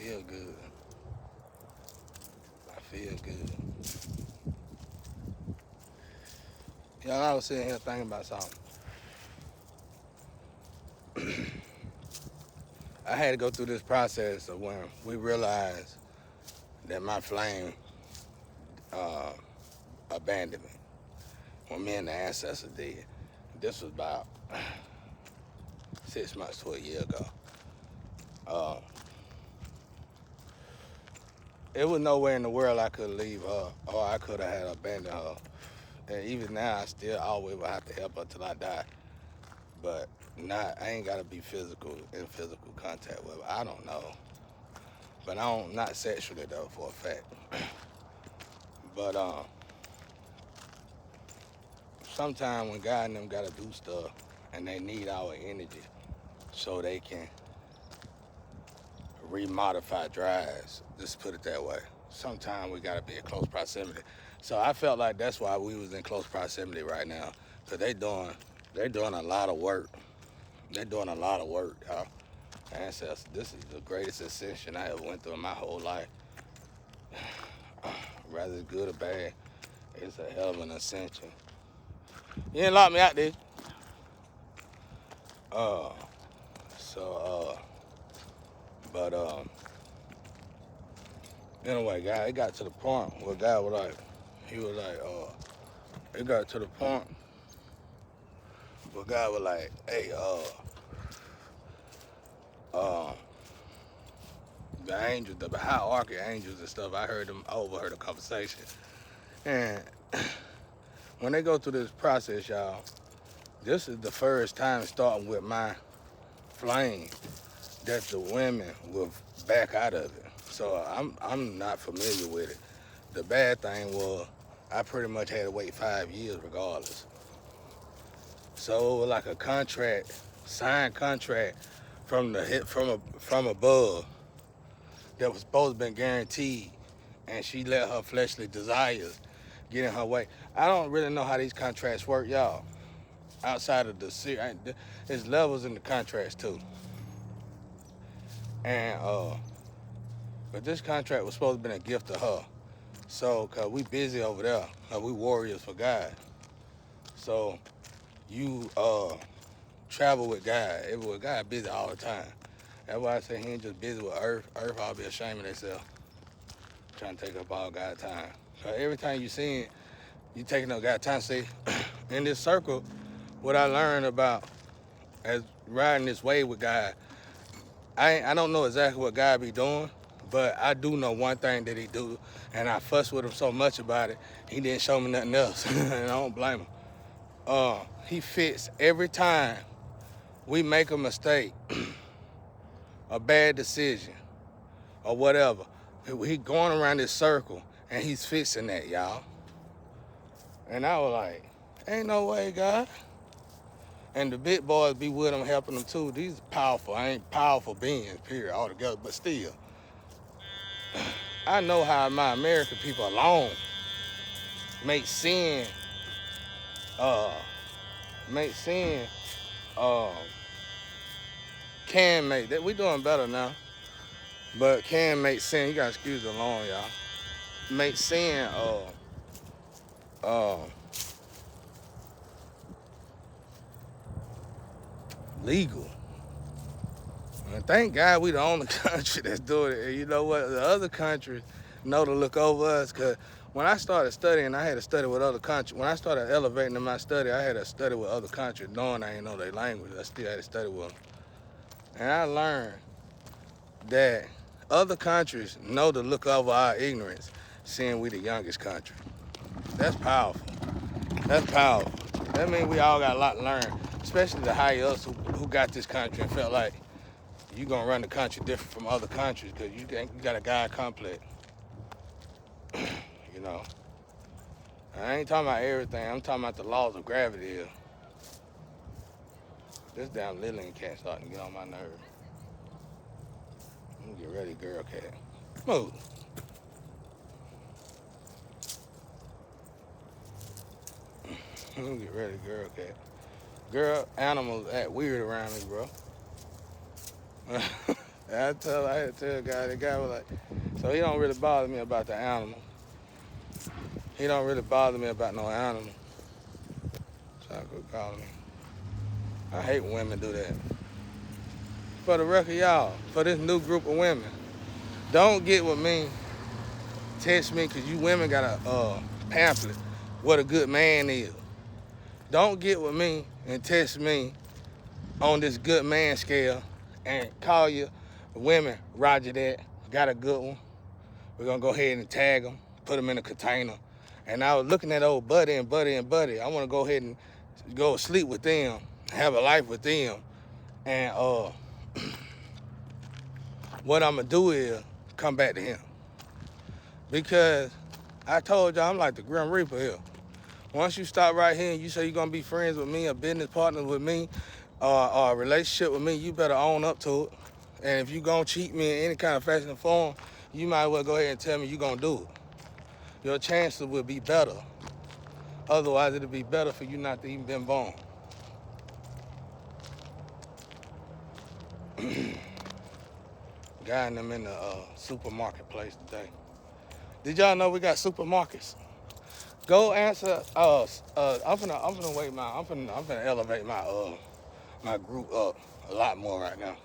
feel good. I feel good. Y'all, I was sitting here thinking about something. I had to go through this process of when we realized that my flame uh, abandoned me. When me and the ancestors did. This was about 6 months to a year ago. Uh, it was nowhere in the world I could leave her, or I could have had abandoned her. And even now, I still always will have to help her till I die. But I ain't gotta be in physical contact with her. I don't know, but I don't not sexually though for a fact. But sometimes when God and them gotta do stuff, and they need our energy so they can remodify drives. Just put it that way. Sometimes we gotta be in close proximity. So I felt like that's why we was in close proximity right now, cause they doing a lot of work. They doing a lot of work, y'all. Ancestors, this is the greatest ascension I ever went through in my whole life. Whether it's good or bad, it's a hell of an ascension. You didn't lock me out, did you? So, but anyway, guy, it got to the point where God was like, he was like, it got to the point where God was like, hey, uh, the angels, the hierarchy angels and stuff, I overheard a conversation. And when they go through this process, y'all, this is the first time starting with my flame that the women will back out of it. So I'm not familiar with it. The bad thing was I pretty much had to wait 5 years regardless. So it was like a contract, signed contract from the hit from above that was supposed to be guaranteed, and she let her fleshly desires get in her way. I don't really know how these contracts work, y'all. Outside of there's levels in the contracts too. And but this contract was supposed to be a gift to her. So, cause we busy over there, cause we warriors for God. So you travel with God. Everywhere God busy all the time. That's why I say he ain't just busy with earth. Earth all be ashamed of themselves, trying to take up all God's time. So every time you see it, you taking up God's time. See, in this circle, what I learned about as riding this wave with God, I don't know exactly what God be doing, but I do know one thing that he do, and I fuss with him so much about it, he didn't show me nothing else, and I don't blame him. He fits every time we make a mistake, a bad decision, or whatever. He going around this circle, and he's fixing that, y'all. And I was like, ain't no way, God. And the big boys be with him, helping them too. These are powerful, ain't powerful beings, period, altogether. But still, I know how my American people alone make sin, uh, make sin, uh, can make that. We doing better now, but can make sin. You gotta excuse the alarm, y'all. Make sin, uh, legal. And thank God we the only country that's doing it. And you know what? The other countries know to look over us. Cause when I started studying, I had to study with other countries. When I started elevating in my study, I had to study with other countries, knowing I didn't know their language. I still had to study with them. And I learned that other countries know to look over our ignorance, seeing we the youngest country. That's powerful. That's powerful. That means we all got a lot to learn, especially the higher ups who got this country and felt like you gonna run the country different from other countries because you got a God complex. You know, I ain't talking about everything. I'm talking about the laws of gravity here. This damn Lillian cat starting to get on my nerves. I'm gonna get ready, girl cat. Move. I'm gonna get ready, girl cat. Girl, animals act weird around me, bro. I had to tell the guy was like, so he don't really bother me about the animal. He don't really bother me about no animal. So I could call me. I hate when women do that. For the record, y'all, for this new group of women, don't get with me, text me, because you women got a pamphlet what a good man is. Don't get with me and text me on this good man scale and call you women, Roger that, got a good one. We're going to go ahead and tag them, put them in a container. And I was looking at old Buddy and Buddy and Buddy. I want to go ahead and go sleep with them, have a life with them. And what I'm going to do is come back to him. Because I told y'all I'm like the Grim Reaper here. Once you stop right here and you say you're going to be friends with me, a business partner with me, or a relationship with me, you better own up to it. And if you're going to cheat me in any kind of fashion or form, you might as well go ahead and tell me you're going to do it. Your chances will be better. Otherwise, it'll be better for you not to even been born. Guy and them in the supermarket place today. Did y'all know we got supermarkets? Go answer. I'm finna wait I'm finna elevate my group up a lot more right now.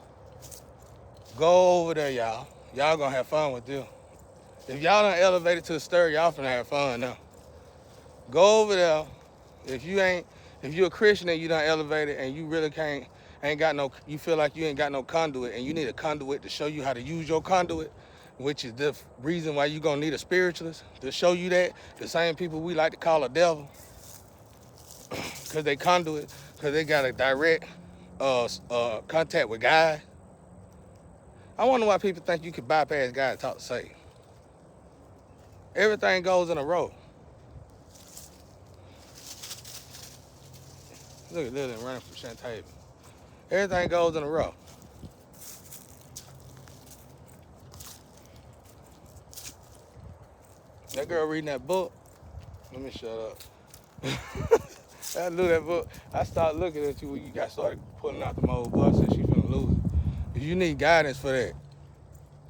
Go over there, y'all. Y'all gonna have fun with this. If y'all done elevated to the stir, y'all finna have fun now. Go over there. If you're a Christian and you done elevated and you really you feel like you ain't got no conduit and you need a conduit to show you how to use your conduit, which is the reason why you gonna need a spiritualist to show you that. The same people we like to call a devil, cause they conduit, cause they got a direct contact with God. I wonder why people think you can bypass God and talk to Satan. Everything goes in a row. Look at Lillian running from Shantaven. Everything goes in a row. That girl reading that book. Let me shut up. I knew that book. I started looking at you when you got started pulling out the mold. Boy, I said she finna lose it. You need guidance for that.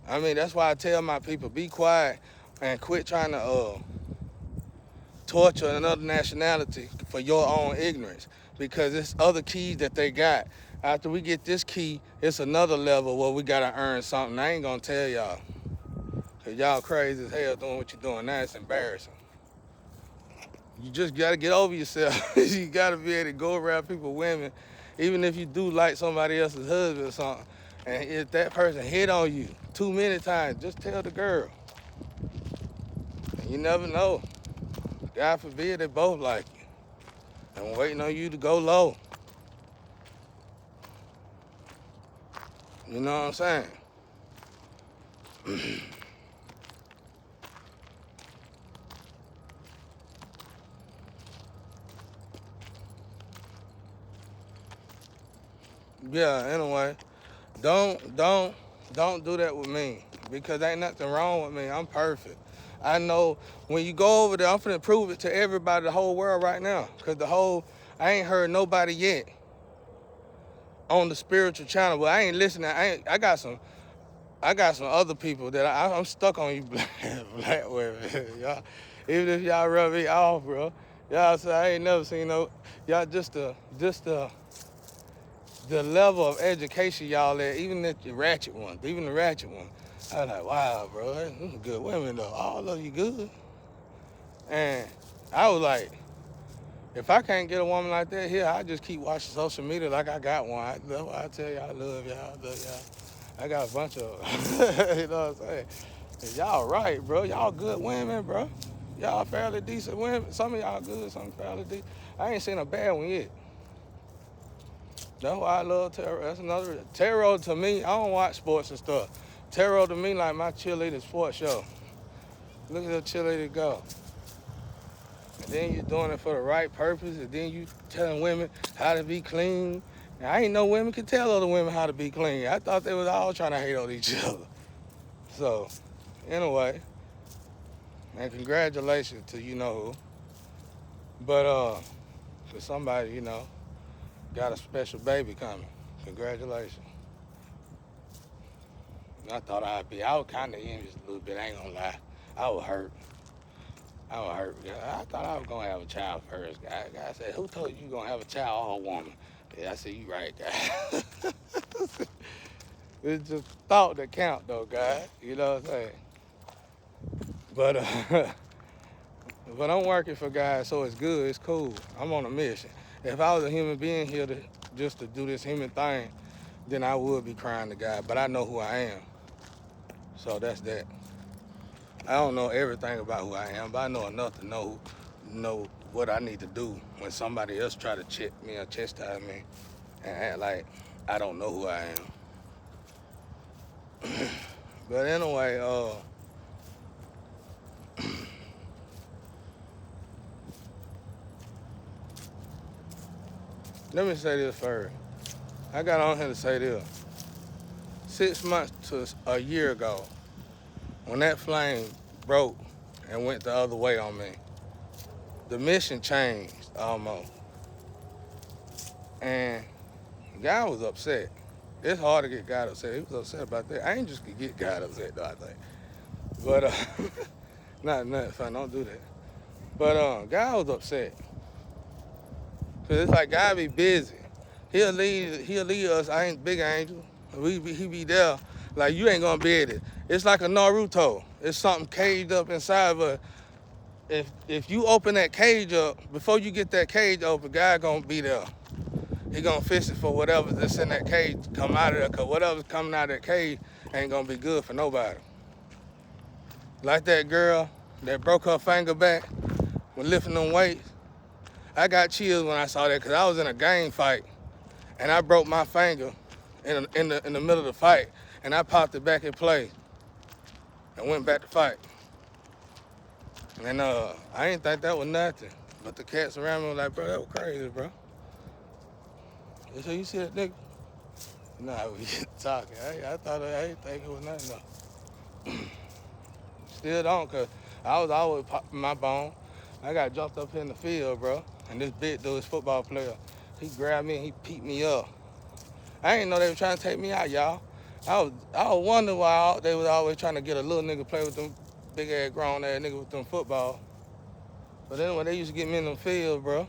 I mean, that's why I tell my people, be quiet and quit trying to torture another nationality for your own ignorance. Because it's other keys that they got. After we get this key, it's another level where we gotta earn something. I ain't gonna tell y'all. Cause y'all crazy as hell doing what you're doing now. It's embarrassing. You just gotta get over yourself. You gotta be able to go around people, women, even if you do like somebody else's husband or something, and if that person hit on you too many times, just tell the girl. And you never know. God forbid they both like you. I'm waiting on you to go low. You know what I'm saying? Yeah, anyway, don't do that with me, because ain't nothing wrong with me. I'm perfect. I know when you go over there, I'm finna prove it to everybody, the whole world right now, because I ain't heard nobody yet on the spiritual channel. Well, I ain't listening. I got some other people that I'm stuck on you black women. Y'all, even if y'all rub me off, bro. Y'all say I ain't never seen y'all just the level of education y'all at, even the ratchet ones, I was like, wow, bro, them good women though. All of you good. And I was like, if I can't get a woman like that here, I just keep watching social media like I got one. That's why I tell y'all I love y'all. I got a bunch of, you know what I'm saying? And y'all right, bro. Y'all good women, bro. Y'all fairly decent women. Some of y'all good, some fairly decent. I ain't seen a bad one yet. That's why I love tarot. That's another. Tarot to me, I don't watch sports and stuff. Tarot to me like my cheerleader sports show. Look at the cheerleader go. And then you're doing it for the right purpose, and then you telling women how to be clean. Now, I ain't know women could tell other women how to be clean. I thought they was all trying to hate on each other. So, anyway, and congratulations to you know who. But for somebody, you know, got a special baby coming. Congratulations. I thought I was kind of envious a little bit, I ain't gonna lie. I was hurt. I was hurt. I thought I was gonna have a child first. Guy said, who told you gonna have a child or a woman? Yeah, I said, you right, guy. It's just thought that count though, guy. You know what I'm saying? But but I'm working for God, so it's good, it's cool. I'm on a mission. If I was a human being here just to do this human thing, then I would be crying to God. But I know who I am. So that's that. I don't know everything about who I am, but I know enough to know what I need to do when somebody else try to check me or chastise me and act like I don't know who I am. But anyway, let me say this first. I got on here to say this. 6 months to a year ago, when that flame broke and went the other way on me, the mission changed almost. And God was upset. It's hard to get God upset. He was upset about that. Angels could get God upset though, I think. But not fun, don't do that. But God was upset. Cause it's like God be busy. He'll lead us. I ain't big angel. He be there. Like you ain't gonna be able to. It's like a Naruto. It's something caged up inside of us. If you open that cage up, before you get that cage open, God gonna be there. He gonna fix it for whatever that's in that cage come out of there. Cause whatever's coming out of that cage ain't gonna be good for nobody. Like that girl that broke her finger back when lifting them weights. I got chills when I saw that because I was in a gang fight and I broke my finger in the middle of the fight and I popped it back in place and went back to fight. And I didn't think that was nothing. But the cats around me were like, bro, that was crazy, bro. They said, you see that nigga? Nah, we talking. I didn't think it was nothing though. Still don't, cause I was always popping my bone. I got jumped up in the field, bro. And this big dude, this football player, he grabbed me and he peeped me up. I didn't know they were trying to take me out, y'all. I was wondering why they was always trying to get a little nigga play with them big ass grown ass nigga with them football. But then when they used to get me in the field, bro,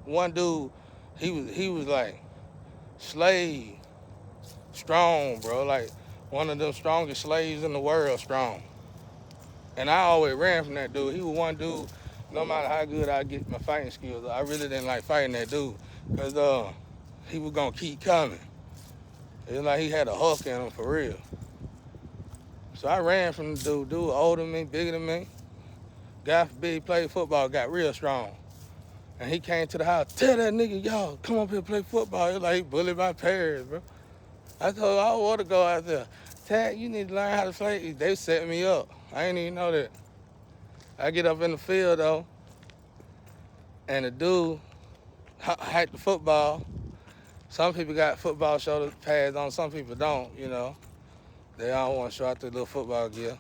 one dude, he was like slave strong, bro, like one of them strongest slaves in the world strong. And I always ran from that dude. He was one dude, no matter how good I get my fighting skills, I really didn't like fighting that dude because he was gonna keep coming. It's like he had a husk in him for real. So I ran from the dude older than me, bigger than me. Guy big, played football, got real strong. And he came to the house, tell that nigga, y'all, come up here and play football. It was like he bullied my parents, bro. I told him, I don't want to go out there. Tag, you need to learn how to play. They set me up. I didn't even know that. I get up in the field, though, and the dude hacked the football. Some people got football shoulder pads on, some people don't, you know. They all want to show out their little football gear.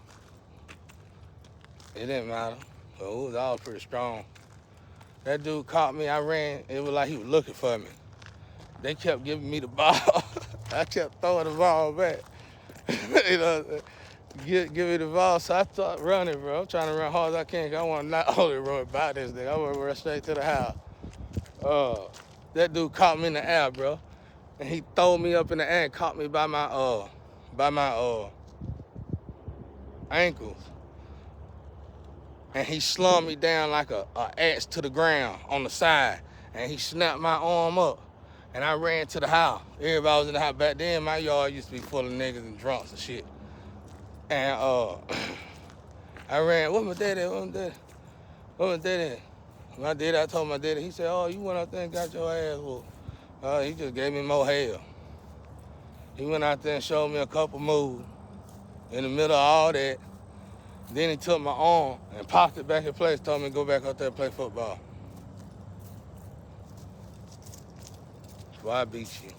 It didn't matter, but it was all pretty strong. That dude caught me, I ran, it was like he was looking for me. They kept giving me the ball. I kept throwing the ball back. You know, give me the ball, so I started running, bro. I'm trying to run hard as I can, because I want to not only run by this thing, I want to run straight to the house. That dude caught me in the air, bro. And he threw me up in the air and caught me by my ankles. And he slung me down like a axe to the ground on the side. And he snapped my arm up. And I ran to the house. Everybody was in the house. Back then, my yard used to be full of niggas and drunks and shit. And I ran, what my daddy? My daddy, I told my daddy, he said, oh, you went out there and got your ass whooped. He just gave me more hell. He went out there and showed me a couple moves. In the middle of all that, then he took my arm and popped it back in place, told me to go back out there and play football. That's why I beat you.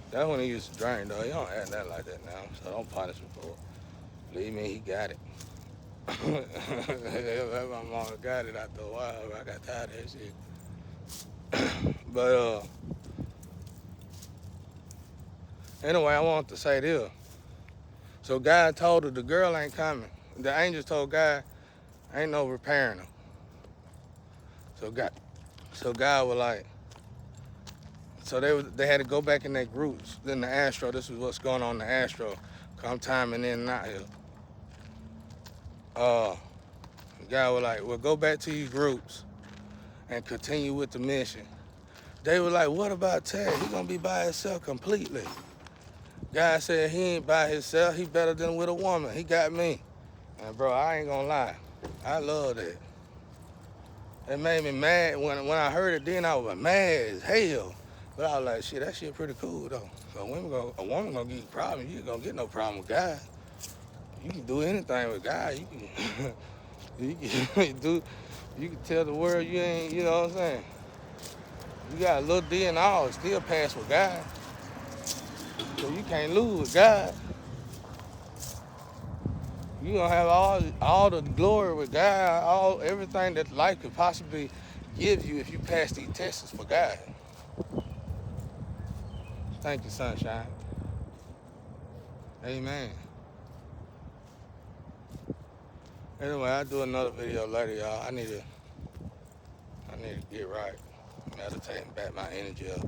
That's when he used to drink, though. He don't act that like that now, so don't punish him for it. Believe me, he got it. My mama got it after a while, but I got tired of that shit. But Anyway, I want to say this. So God told her the girl ain't coming. The angels told God, ain't no repairing her. So God was like, so they had to go back in their groups. Then the Astro, this is what's going on in the Astro. Come timing in and out here. God was like, well, go back to your groups and continue with the mission. They were like, what about Ted? He gonna be by himself completely. God said he ain't by himself. He better than with a woman. He got me. And bro, I ain't gonna lie. I love that. It made me mad. When I heard it then, I was mad as hell. But I was like, shit, that shit pretty cool though. So a woman gonna give you problems. You ain't gonna get no problem with God. You can do anything with God. You can tell the world you ain't, you know what I'm saying? You got a little D and all, it still pass with God. So you can't lose with God. You gonna have all the glory with God, everything that life could possibly give you if you pass these tests for God. Thank you, sunshine. Amen. Anyway, I'll do another video later, y'all. I need to get right. Meditating back my energy up.